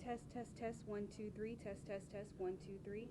test, 1 2 3, test, 1 2 3.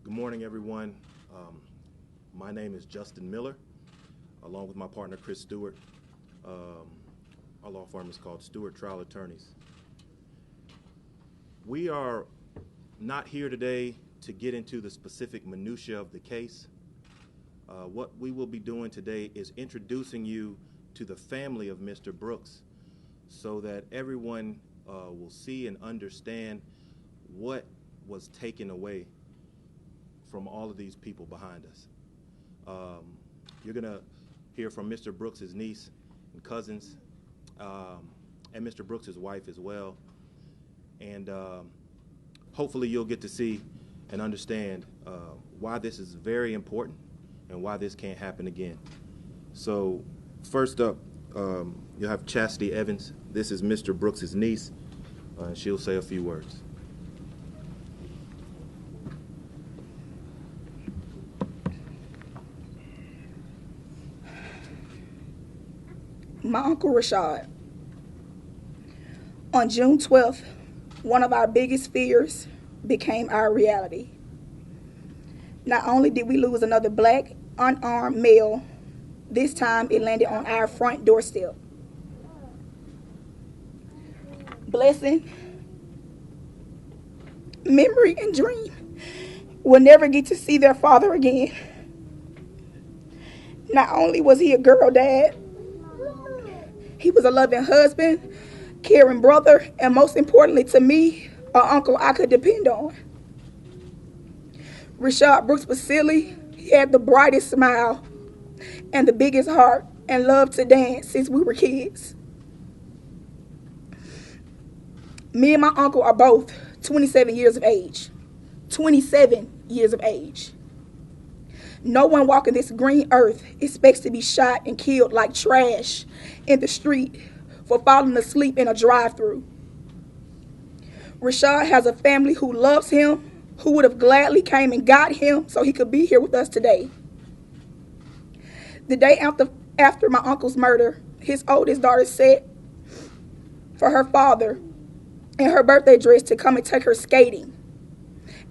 Good morning, everyone. My name is Justin Miller, along with my partner, Chris Stewart. Our law firm is called Stewart Trial Attorneys. We are not here today to get into the specific minutia of the case. What we will be doing today is introducing you to the family of Mr. Brooks so that everyone will see and understand what was taken away from all of these people behind us. You're gonna hear from Mr. Brooks' niece and cousins, and Mr. Brooks' wife as well. And hopefully you'll get to see and understand why this is very important and why this can't happen again. So first up, you'll have Chastity Evans. This is Mr. Brooks' niece. She'll say a few words. My Uncle Rayshard. On June 12th, one of our biggest fears became our reality. Not only did we lose another black, unarmed male, this time it landed on our front doorstep. Blessing, memory, and dream will never get to see their father again. Not only was he a girl dad, he was a loving husband, caring brother, and most importantly to me, an uncle I could depend on. Rayshard Brooks was silly. He had the brightest smile and the biggest heart and loved to dance since we were kids. Me and my uncle are both 27 years of age. 27 years of age. No one walking this green earth expects to be shot and killed like trash in the street for falling asleep in a drive-thru. Rayshard has a family who loves him, who would have gladly came and got him so he could be here with us today. The day after my uncle's murder, his oldest daughter set for her father in her birthday dress to come and take her skating.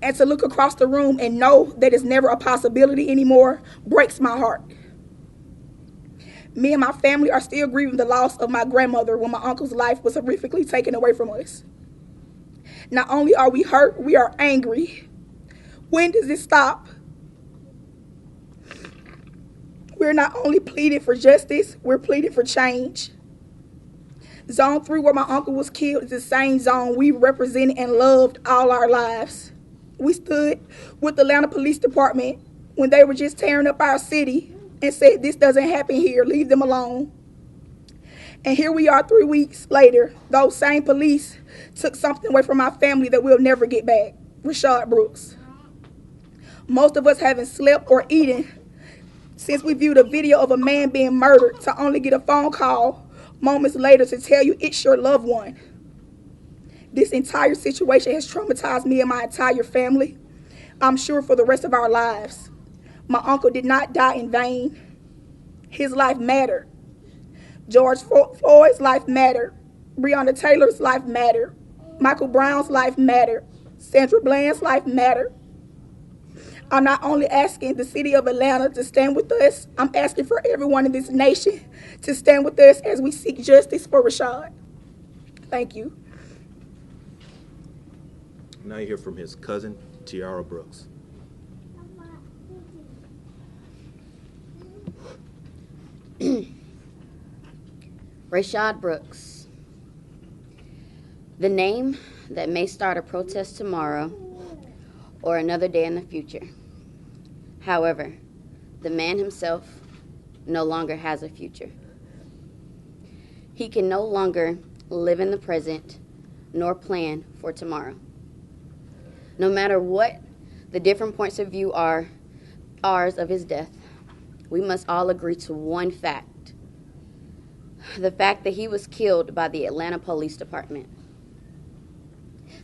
And to look across the room and know that it's never a possibility anymore breaks my heart. Me and my family are still grieving the loss of my grandmother when my uncle's life was horrifically taken away from us. Not only are we hurt, we are angry. When does it stop? We're not only pleading for justice, we're pleading for change. Zone 3, where my uncle was killed, is the same zone we represented and loved all our lives. We stood with the Atlanta Police Department when they were just tearing up our city and said, this doesn't happen here, leave them alone. And here we are 3 weeks later. Those same police took something away from my family that we'll never get back. Rayshard Brooks. Most of us haven't slept or eaten since we viewed a video of a man being murdered to only get a phone call moments later to tell you it's your loved one. This entire situation has traumatized me and my entire family, I'm sure for the rest of our lives. My uncle did not die in vain. His life mattered. George Floyd's life mattered. Breonna Taylor's life mattered. Michael Brown's life mattered. Sandra Bland's life mattered. I'm not only asking the city of Atlanta to stand with us, I'm asking for everyone in this nation to stand with us as we seek justice for Rayshard. Thank you. Now you hear from his cousin, Tiara Brooks. Rayshard Brooks. The name that may start a protest tomorrow or another day in the future. However, the man himself no longer has a future. He can no longer live in the present nor plan for tomorrow. No matter what the different points of view are ours of his death, we must all agree to one fact. The fact that he was killed by the Atlanta Police Department.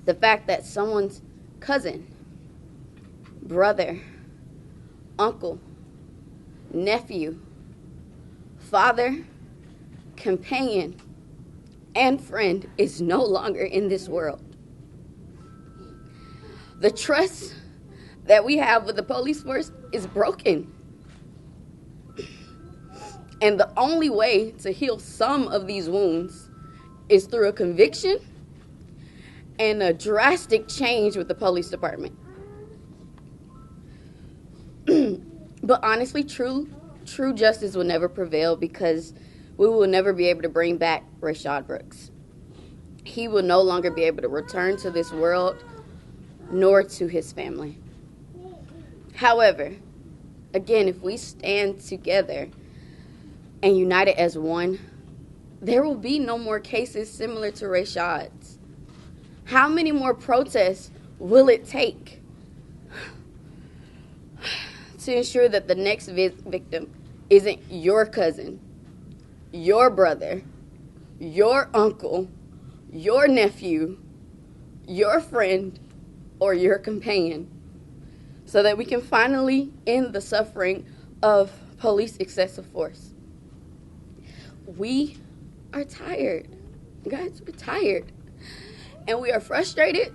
The fact that someone's cousin, brother, uncle, nephew, father, companion, and friend is no longer in this world. The trust that we have with the police force is broken. And the only way to heal some of these wounds is through a conviction and a drastic change with the police department. But honestly, true justice will never prevail because we will never be able to bring back Rayshard Brooks. He will no longer be able to return to this world nor to his family. However, again, if we stand together and united as one, there will be no more cases similar to Rayshard's. How many more protests will it take to ensure that the next victim isn't your cousin, your brother, your uncle, your nephew, your friend, or your companion, so that we can finally end the suffering of police excessive force? We are tired. Guys, we're tired. And we are frustrated.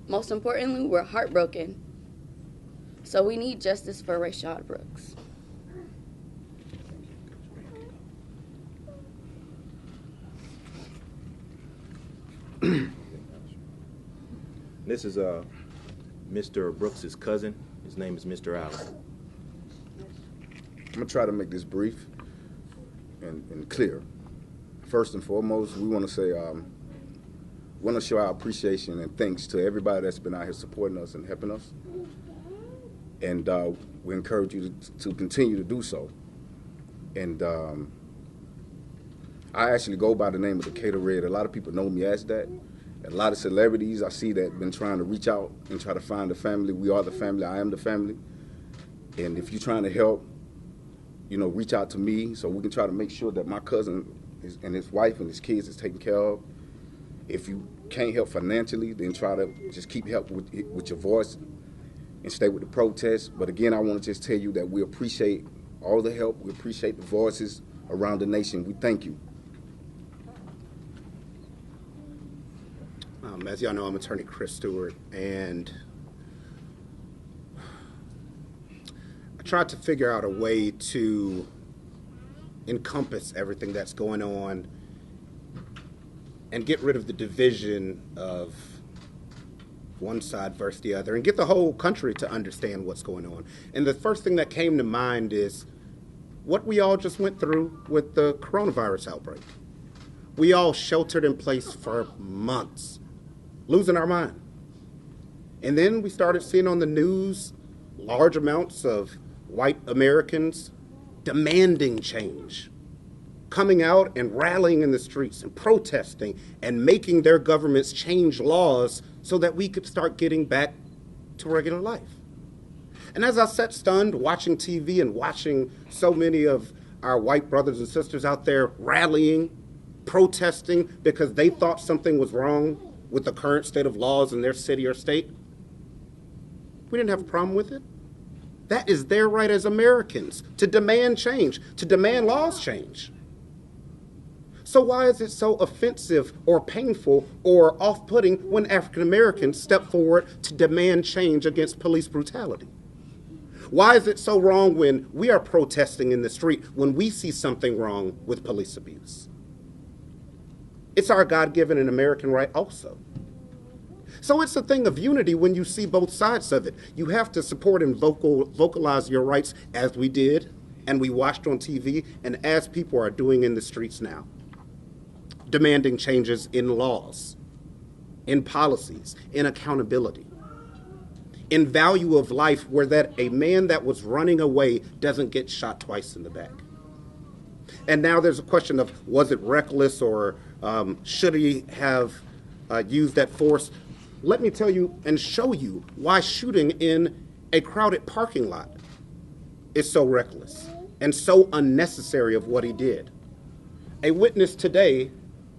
Most importantly, we're heartbroken. So we need justice for Rayshard Brooks. This is Mr. Brooks's cousin. His name is Mr. Allen. I'm gonna try to make this brief and clear. First and foremost, we want to say, want to show our appreciation and thanks to everybody that's been out here supporting us and helping us. And we encourage you to continue to do so. And I actually go by the name of Decatur Red. A lot of people know me as that. A lot of celebrities I see that been trying to reach out and try to find the family. We are the family. I am the family. And if you're trying to help, you know, reach out to me so we can try to make sure that my cousin and his wife and his kids is taken care of. If you can't help financially, then try to just keep help with your voice and stay with the protest. But again, I want to just tell you that we appreciate all the help. We appreciate the voices around the nation. We thank you. As y'all know, I'm attorney Chris Stewart, and I tried to figure out a way to encompass everything that's going on and get rid of the division of one side versus the other and get the whole country to understand what's going on. And the first thing that came to mind is what we all just went through with the coronavirus outbreak. We all sheltered in place for months, losing our mind. And then we started seeing on the news large amounts of white Americans demanding change, coming out and rallying in the streets and protesting and making their governments change laws so that we could start getting back to regular life. And as I sat stunned watching TV and watching so many of our white brothers and sisters out there rallying, protesting because they thought something was wrong with the current state of laws in their city or state, we didn't have a problem with it. That is their right as Americans to demand change, to demand laws change. So why is it so offensive or painful or off-putting when African Americans step forward to demand change against police brutality? Why is it so wrong when we are protesting in the street when we see something wrong with police abuse? It's our God-given and American right also. So it's a thing of unity when you see both sides of it. You have to support and vocalize your rights as we did and we watched on TV and as people are doing in the streets now. Demanding changes in laws, in policies, in accountability, in value of life where that a man that was running away doesn't get shot twice in the back. And now there's a question of was it reckless or should he have used that force? Let me tell you and show you why shooting in a crowded parking lot is so reckless and so unnecessary of what he did. A witness today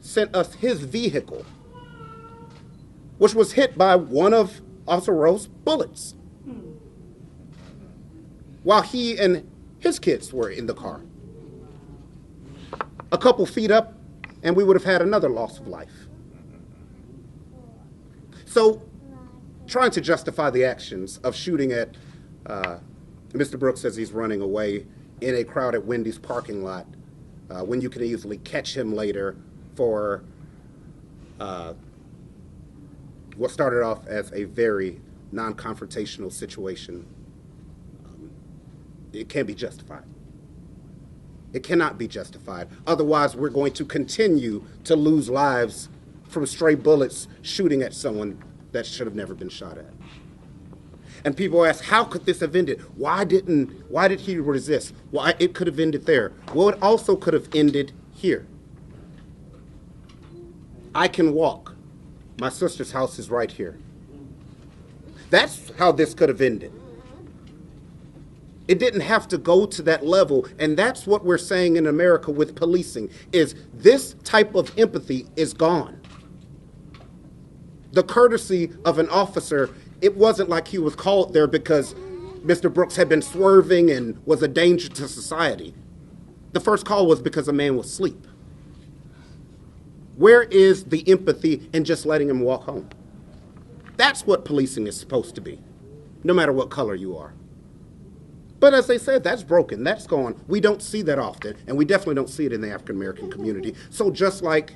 sent us his vehicle, which was hit by one of Officer Rowe's bullets while he and his kids were in the car. A couple feet up, and we would have had another loss of life. So, trying to justify the actions of shooting at Mr. Brooks as he's running away in a crowded Wendy's parking lot when you can easily catch him later for what started off as a very non-confrontational situation, it can't be justified. It cannot be justified. Otherwise, we're going to continue to lose lives from stray bullets shooting at someone that should have never been shot at. And people ask, how could this have ended? Why did he resist? Why it could have ended there? Well, it also could have ended here. I can walk. My sister's house is right here. That's how this could have ended. It didn't have to go to that level, and that's what we're saying in America with policing, is this type of empathy is gone. The courtesy of an officer, it wasn't like he was called there because Mr. Brooks had been swerving and was a danger to society. The first call was because a man was asleep. Where is the empathy in just letting him walk home? That's what policing is supposed to be, no matter what color you are. But as they said, that's broken, that's gone. We don't see that often, and we definitely don't see it in the African American community. So just like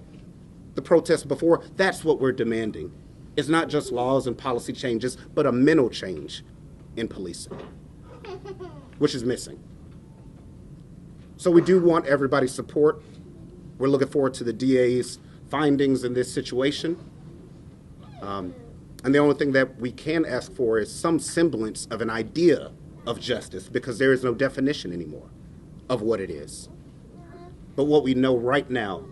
the protests before, that's what we're demanding. It's not just laws and policy changes, but a mental change in policing, which is missing. So we do want everybody's support. We're looking forward to the DA's findings in this situation. And the only thing that we can ask for is some semblance of an idea of justice, because there is no definition anymore of what it is. But what we know right now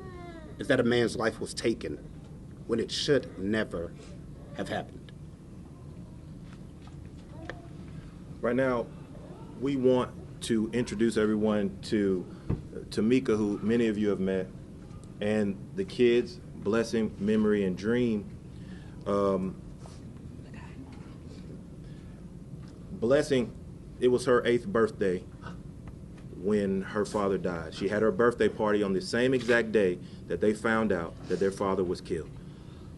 is that a man's life was taken when it should never have happened. Right now, we want to introduce everyone to Tomika, who many of you have met, and the kids, Blessing, Memory, and Dream. Blessing, it was her 8th birthday when her father died. She had her birthday party on the same exact day that they found out that their father was killed.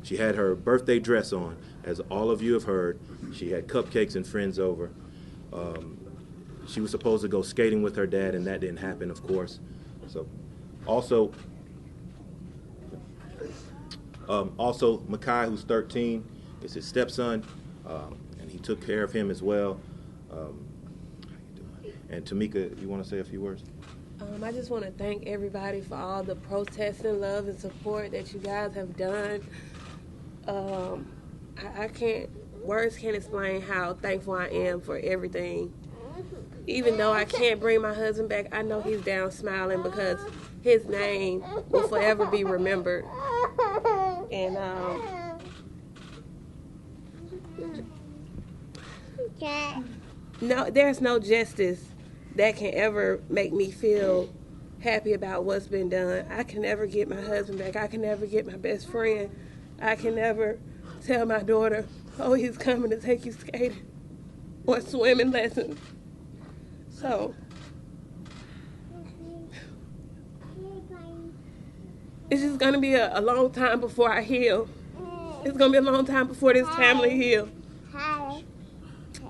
She had her birthday dress on, as all of you have heard. She had cupcakes and friends over. She was supposed to go skating with her dad, and that didn't happen, of course. So, also Makai, who's 13, is his stepson, and he took care of him as well. How you doing? And Tomika, you want to say a few words? I just want to thank everybody for all the protesting, love, and support that you guys have done. Words can't explain how thankful I am for everything. Even though I can't bring my husband back, I know he's down smiling because his name will forever be remembered. And no, there's no justice that can ever make me feel happy about what's been done. I can never get my husband back. I can never get my best friend. I can never tell my daughter, oh, he's coming to take you skating or swimming lessons. So it's just going to be a long time before I heal. It's going to be a long time before this family heals.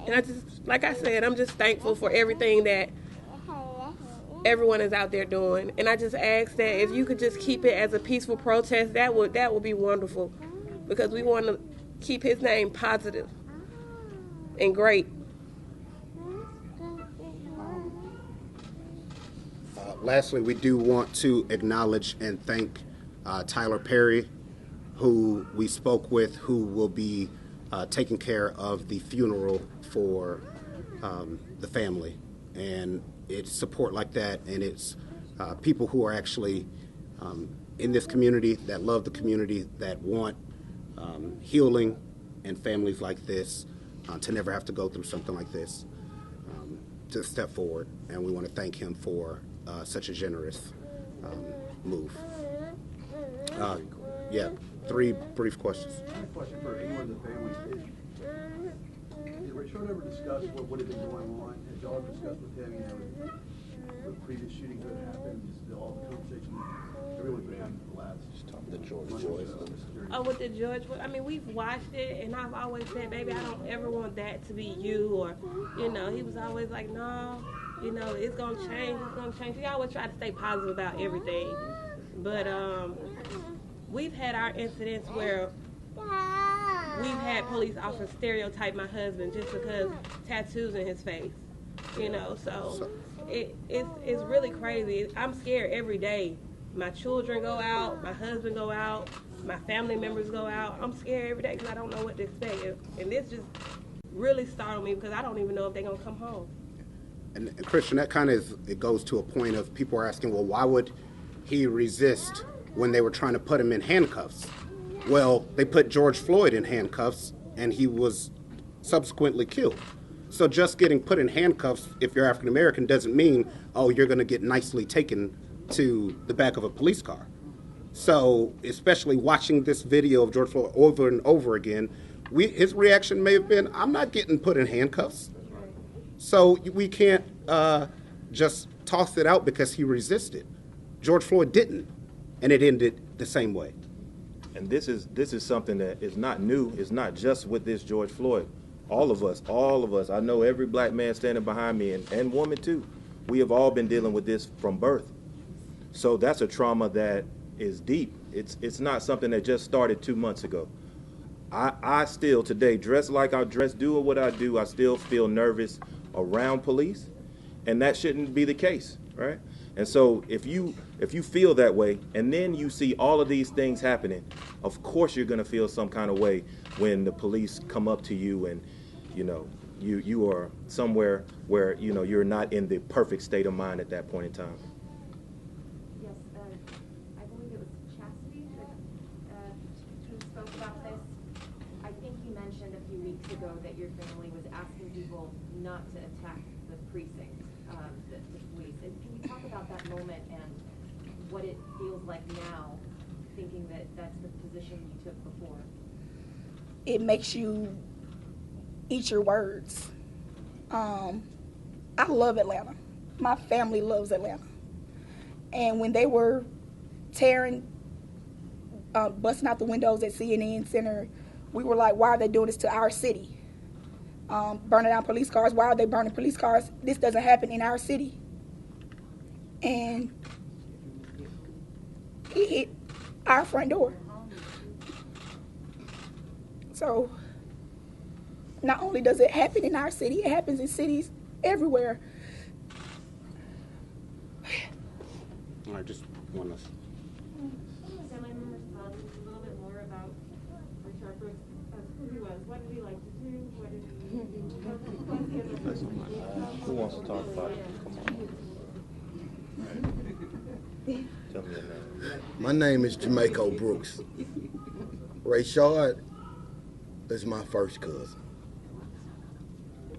And I just, like I said, I'm just thankful for everything that everyone is out there doing. And I just ask that if you could just keep it as a peaceful protest, that would be wonderful. Because we want to keep his name positive and great. Lastly, we do want to acknowledge and thank Tyler Perry, who we spoke with, who will be taking care of the funeral for the family. And it's support like that, and it's people who are actually in this community, that love the community, that want healing and families like this to never have to go through something like this, to step forward. And we want to thank him for such a generous move. Yeah, 3 brief questions. I have a question for anyone in the family. Did Rayshard ever discuss what had been going on? Had y'all ever discussed with him, the previous shooting that happened, all the conversation everyone's been having for the last with the George, I mean, we've watched it, and I've always said, baby, I don't ever want that to be you, or, he was always like, no, it's going to change, He always tried to stay positive about everything, but we've had our incidents where we've had police officers stereotype my husband just because tattoos in his face, so it's really crazy. I'm scared every day. My children go out, my husband go out, my family members go out. I'm scared every day because I don't know what to expect. And this just really startled me because I don't even know if they're going to come home. And Christian, that kind of it goes to a point of people are asking, well, why would he resist when they were trying to put him in handcuffs? Well, they put George Floyd in handcuffs, and he was subsequently killed. So just getting put in handcuffs, if you're African American, doesn't mean, oh, you're going to get nicely taken to the back of a police car. So, especially watching this video of George Floyd over and over again, his reaction may have been, I'm not getting put in handcuffs. So we can't just toss it out because he resisted. George Floyd didn't, and it ended the same way. And this is something that is not new. It's not just with this George Floyd. All of us, I know every black man standing behind me, and woman too, we have all been dealing with this from birth. So that's a trauma that is deep. It's not something that just started 2 months ago. I still today, dress like I dress, do what I do, I still feel nervous around police, and that shouldn't be the case, right? And so if you feel that way, and then you see all of these things happening, of course you're gonna feel some kind of way when the police come up to you and you are somewhere where you're not in the perfect state of mind at that point in time. Yes, I believe it was Chastity who spoke about this. I think you mentioned a few weeks ago that your family was asking people not to attack the precinct, the police. And can you talk about that moment and what it feels like now, thinking that that's the position you took before? It makes you eat your words. I love Atlanta. My family loves Atlanta. And when they were tearing, busting out the windows at CNN Center, we were like, why are they doing this to our city? Burning down police cars. Why are they burning police cars? This doesn't happen in our city. And it hit our front door. So not only does it happen in our city, it happens in cities everywhere. I just want to. Family members tell us a little bit more about Rayshard Brooks, who he was. What did he like to do? What did he do? Who wants to talk about it? Come on. Tell me your name. My name is Tomika Brooks. Rayshard is my first cousin.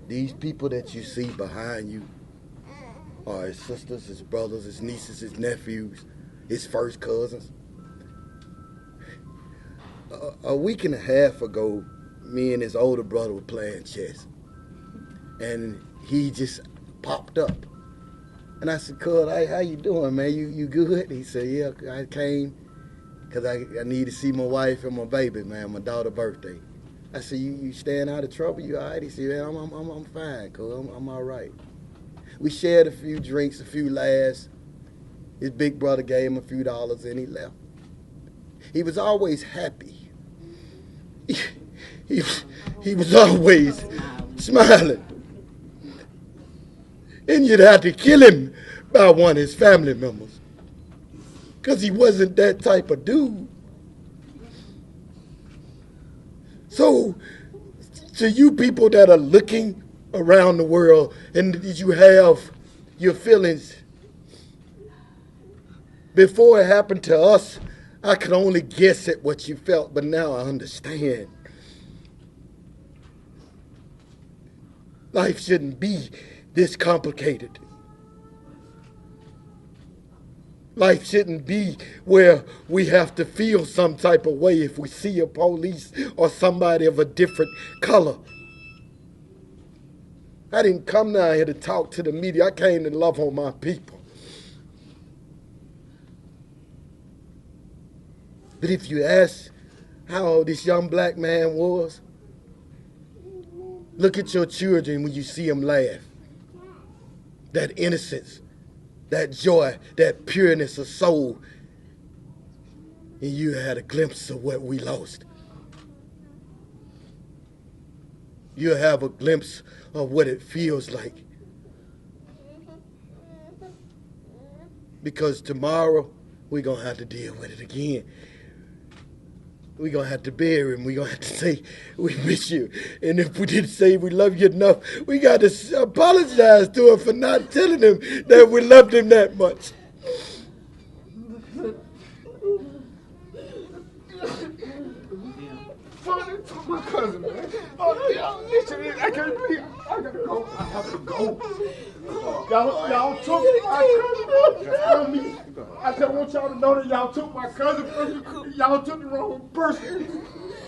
These people that you see behind you are his sisters, his brothers, his nieces, his nephews, his first cousins. A week and a half ago, me and his older brother were playing chess, and he just popped up. And I said, "Cuz, how you doing, man? You good?" He said, "Yeah, I came because I need to see my wife and my baby, man, my daughter's birthday." I said, you staying out of trouble? You all right?" He said, "Yeah, I'm fine, cuz. I'm all right." We shared a few drinks, a few laughs. His big brother gave him a few dollars and he left. He was always happy. He was always smiling. And you'd have to kill him by one of his family members, because he wasn't that type of dude. So, to you people that are looking around the world and you have your feelings, before it happened to us, I could only guess at what you felt, but now I understand. Life shouldn't be this complicated. Life shouldn't be where we have to feel some type of way if we see a police or somebody of a different color. I didn't come down here to talk to the media. I came to love on my people. But if you ask how old this young black man was, look at your children when you see them laugh. That innocence, that joy, that pureness of soul. And you had a glimpse of what we lost. You'll have a glimpse of what it feels like. Because tomorrow, we're going to have to deal with it again. We're going to have to bury him. We're going to have to say, we miss you. And if we didn't say we love you enough, we got to apologize to him for not telling him that we loved him that much. Father took my cousin, man. Oh, y'all, listen, I can't believe it. I gotta go. I have to go. Y'all took my cousin from me. I just want y'all to know that y'all took my cousin from me. Y'all took the wrong person.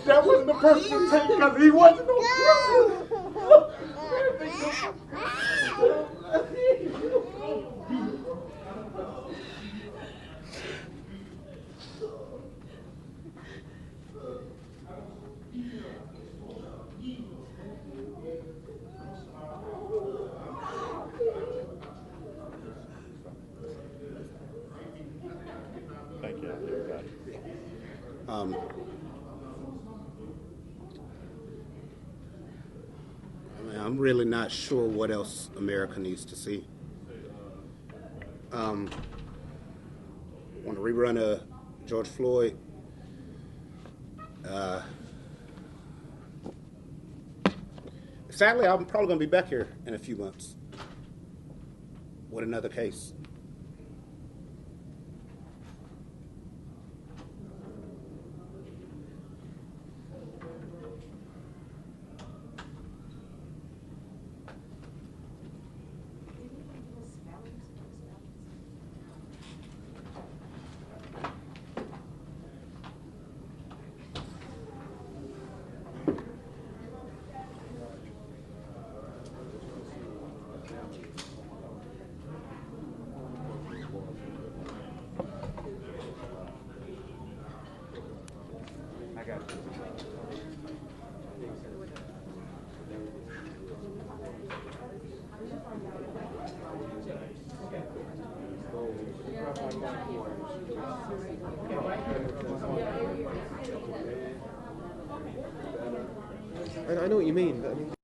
That wasn't the person to take because he wasn't no cousin. Thank you. I'm really not sure what else America needs to see. Want to rerun a George Floyd. Sadly, I'm probably going to be back here in a few months with another case. I know what you mean, but I mean.